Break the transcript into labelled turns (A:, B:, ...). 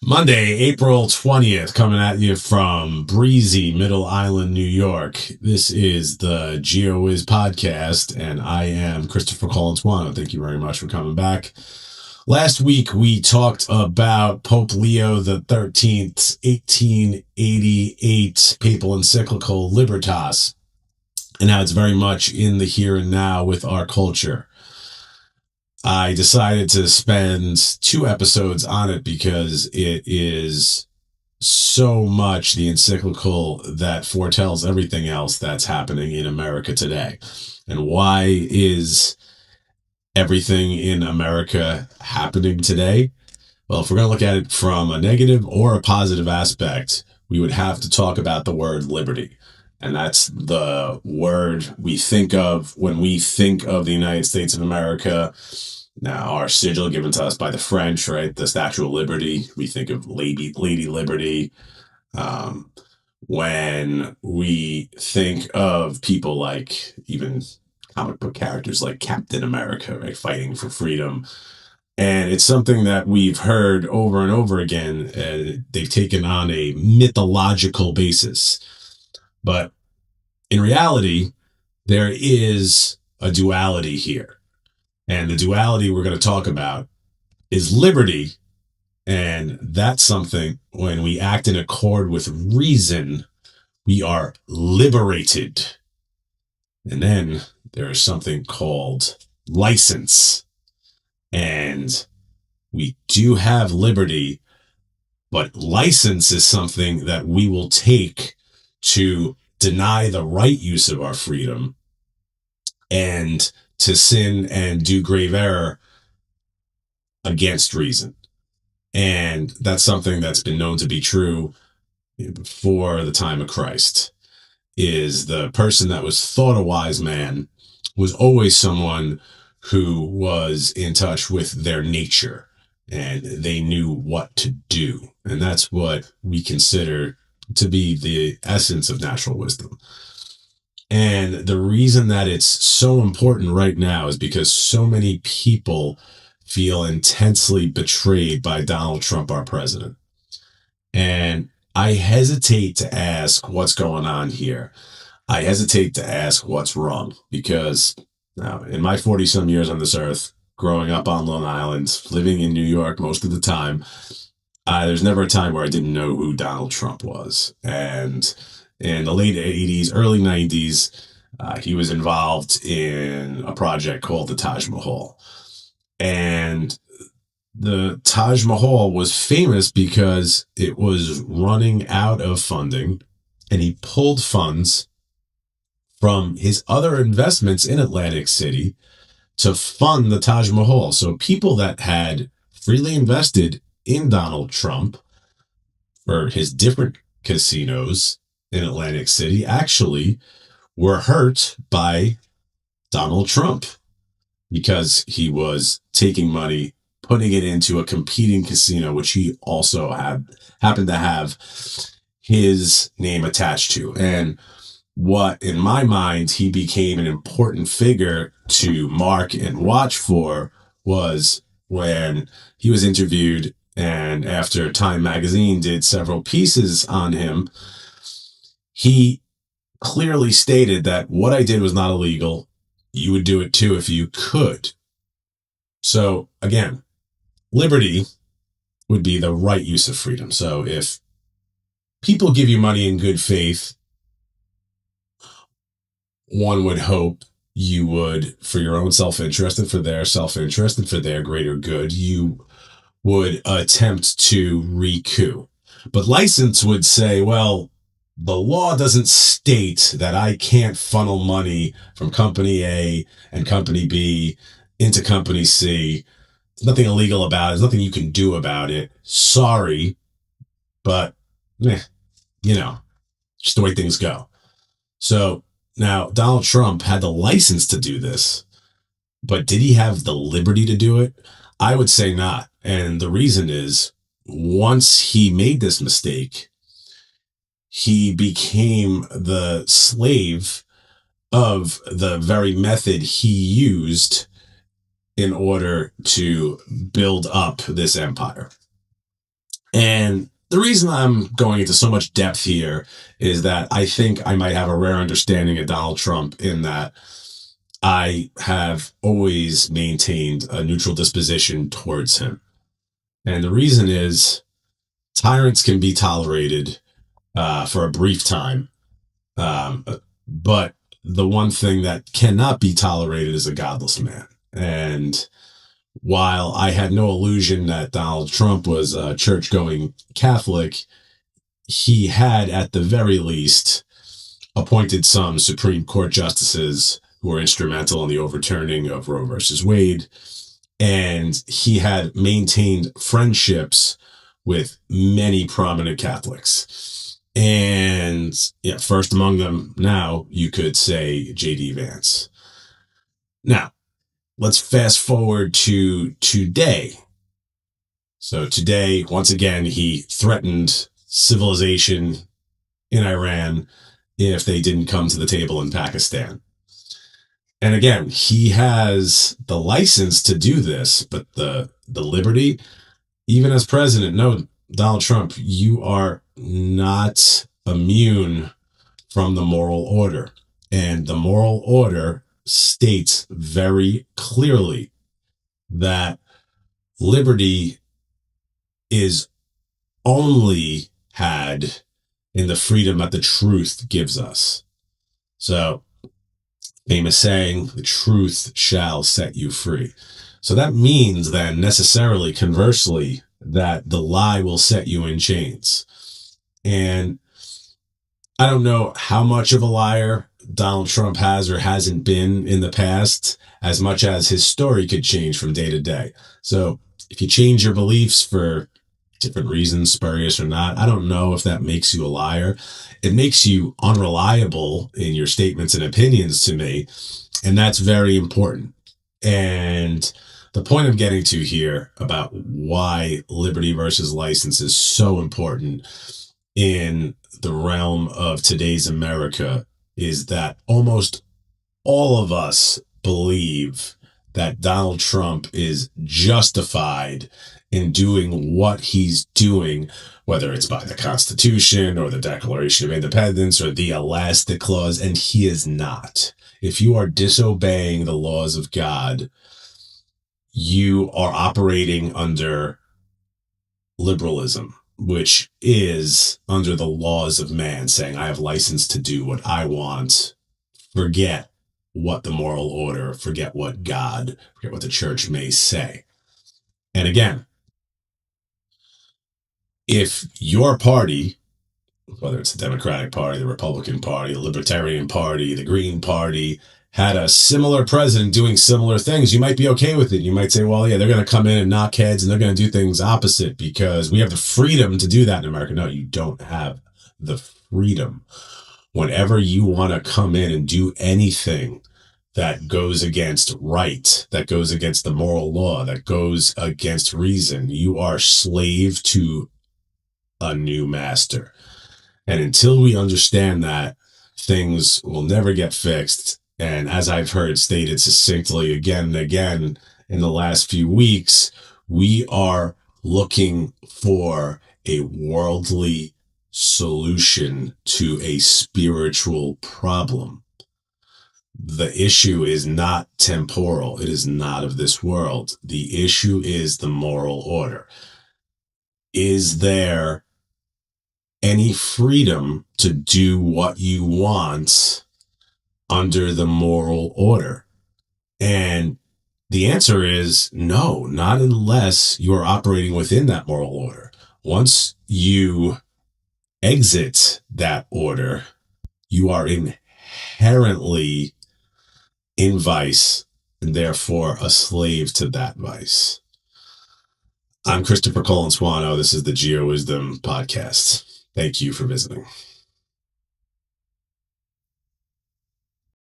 A: Monday, April 20th, coming at you from breezy Middle Island, New York. This is the Geowiz podcast, and I am Christopher Colantuono. Thank you very much for coming back. Last week, we talked about Pope Leo XIII's 1888 papal encyclical Libertas, and how it's very much in the here and now with our culture. I decided to spend 2 episodes on it because it is so much the encyclical that foretells everything else that's happening in America today. And why is everything in America happening today? Well, if we're going to look at it from a negative or a positive aspect, we would have to talk about the word liberty. And that's the word we think of when we think of the United States of America. Now, our sigil given to us by the French, right? The Statue of Liberty. We think of Lady Liberty. When we think of people like even comic book characters like Captain America, right? Fighting for freedom. And it's something that we've heard over and over again. They've taken on a mythological basis. But in reality, there is a duality here. And the duality we're going to talk about is liberty. And that's something when we act in accord with reason, we are liberated. And then there is something called license. And we do have liberty, but license is something that we will take to deny the right use of our freedom and to sin and do grave error against reason. And that's something that's been known to be true before the time of Christ, is the person that was thought a wise man was always someone who was in touch with their nature and they knew what to do. And that's what we consider to be the essence of natural wisdom. And the reason that it's so important right now is because so many people feel intensely betrayed by Donald Trump, our president. And I hesitate to ask what's going on here. I hesitate to ask what's wrong because now in my 40-some years on this earth, growing up on Long Island, living in New York most of the time, there's never a time where I didn't know who Donald Trump was. And in the late 80s, early 90s, he was involved in a project called the Taj Mahal. And the Taj Mahal was famous because it was running out of funding, and he pulled funds from his other investments in Atlantic City to fund the Taj Mahal. So people that had freely invested in Donald Trump for his different casinos in Atlantic City actually were hurt by Donald Trump because he was taking money, putting it into a competing casino, which he also happened to have his name attached to. And what, in my mind, he became an important figure to mark and watch for was when he was interviewed, and after Time Magazine did several pieces on him, he clearly stated that what I did was not illegal. You would do it too if you could. So again, liberty would be the right use of freedom. So if people give you money in good faith, one would hope you would, for your own self-interest and for their self-interest and for their greater good, you would attempt to recoup. But license would say, well, the law doesn't state that I can't funnel money from company A and company B into company C. There's nothing illegal about it. There's nothing you can do about it. Sorry, but, just the way things go. So now Donald Trump had the license to do this, but did he have the liberty to do it? I would say not. And the reason is, once he made this mistake, he became the slave of the very method he used in order to build up this empire. And the reason I'm going into so much depth here is that I think I might have a rare understanding of Donald Trump in that I have always maintained a neutral disposition towards him. And the reason is tyrants can be tolerated for a brief time. But the one thing that cannot be tolerated is a godless man. And while I had no illusion that Donald Trump was a church going Catholic, he had, at the very least, appointed some Supreme Court justices who were instrumental in the overturning of Roe versus Wade. And he had maintained friendships with many prominent Catholics. And yeah, first among them now, you could say J.D. Vance. Now, let's fast forward to today. So today, once again, he threatened civilization in Iran if they didn't come to the table in Pakistan. And again, he has the license to do this, but the liberty, even as president, no, Donald Trump, you are not immune from the moral order. And the moral order states very clearly that liberty is only had in the freedom that the truth gives us. So, famous saying, the truth shall set you free. So that means then necessarily, conversely, that the lie will set you in chains. And I don't know how much of a liar Donald Trump has or hasn't been in the past, as much as his story could change from day to day. So if you change your beliefs for different reasons, spurious or not, I don't know if that makes you a liar. It makes you unreliable in your statements and opinions to me, and that's very important. And the point I'm getting to here about why liberty versus license is so important in the realm of today's America is that almost all of us believe that Donald Trump is justified in doing what he's doing, whether it's by the Constitution or the Declaration of Independence or the Elastic Clause, and he is not. If you are disobeying the laws of God, you are operating under liberalism, which is under the laws of man, saying, I have license to do what I want. Forget what the moral order, forget what God, forget what the church may say. And again, if your party, whether it's the Democratic Party, the Republican Party, the Libertarian Party, the Green Party, had a similar president doing similar things, you might be okay with it. You might say, well, yeah, they're going to come in and knock heads and they're going to do things opposite because we have the freedom to do that in America. No, you don't have the freedom. Whenever you want to come in and do anything that goes against right, that goes against the moral law, that goes against reason, you are slave to a new master. And until we understand that, things will never get fixed. And as I've heard stated succinctly again and again in the last few weeks, we are looking for a worldly solution to a spiritual problem. The issue is not temporal. It is not of this world. The issue is the moral order. Is there any freedom to do what you want under the moral order? And the answer is no, not unless you are operating within that moral order. Once you exit that order, you are inherently in vice and therefore a slave to that vice. I'm Christopher Colantuono. This is the Geowizdom podcast. Thank you for visiting.